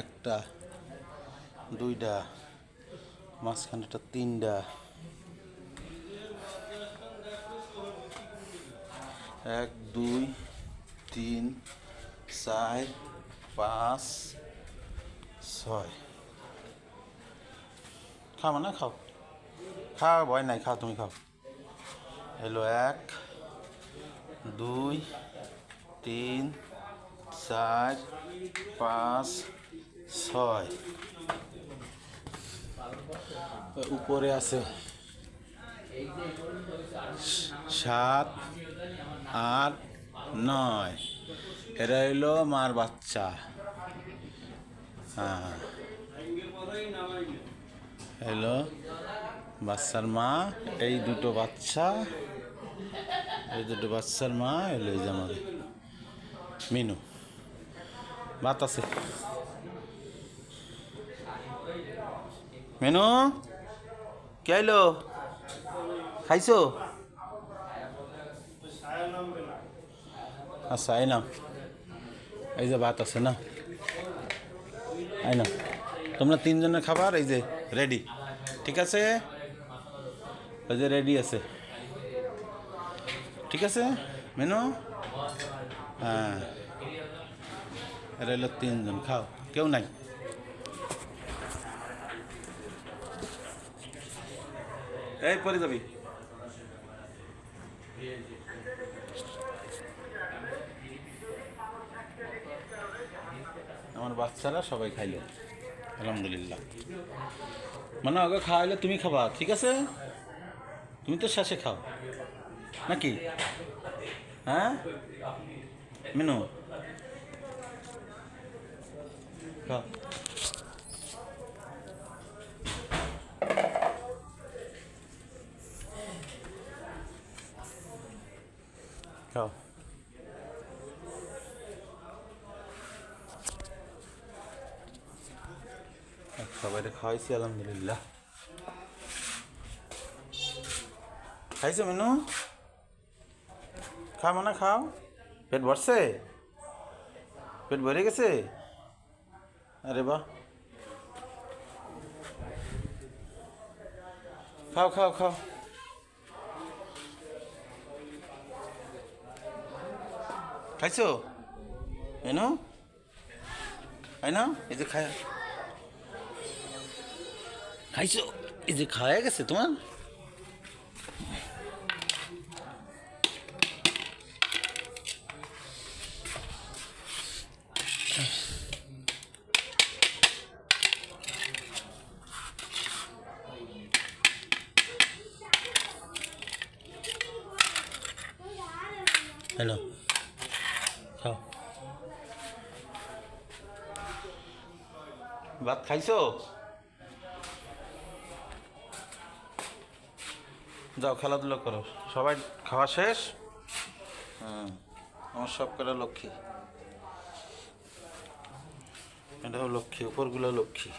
একটা, দুইটা, মাঝখানেটা তিনটা, এক, দুই, তিন, চার, পাঁচ, ছয়। খাও না, খাও, খাও, ভয় নাই, খাও, তুমি খাও। হলো এক, দুই, তিন, চার, পাঁচ, ছয়। উপরে আছে সাত, আট, নয়। এরা হইলো মার বাচ্চা। হ্যাঁ, হলো বাচ্চার মা। এই দুটো বাচ্চা, এই দুটো বাচ্চার মা এলো এই যে আমাদের মিনু। ভাত আছে। মিনু কে আইলো? খাইছো? আচ্ছা, আইনাম। এই যে ভাত আছে না, আইনাম। তোমরা তিনজনের খাবার এই যে রেডি, ঠিক আছে? ওই যে রেডি আছে, ঠিক আছে মেনু? হ্যাঁ, এরা হলো তিনজন, খাও, কেউ নাই। এই পরে যাবি। আমার বাচ্চারা সবাই খাইলো, আলহামদুলিল্লাহ। মানে আগে খাওয়াইলে তুমি খাবা, ঠিক আছে? তুমি তো শেষে খাও নাকি? হ্যাঁ মেনু, খাও। খাও। সবাই খাওয়াইছি, আলহামদুলিল্লাহ। খাইছো মেনু? খাও মানে খাও। পেট ভরছে? পেট ভরে গেছে? আরে বাহ, খাও খাও খাও। খাইছো মেনু? খাই না, এই যে খায়, খাইছো, এই যে খাওয়া গেছে তোমার। হ্যালো, খাও। ভাত খাইছো? যাও খেলাধুলা করো, সবাই খাওয়া শেষ। হ্যাঁ, আমার সব কটা লক্ষ্মী, এটাও লক্ষ্মী, উপরগুলো লক্ষ্মী।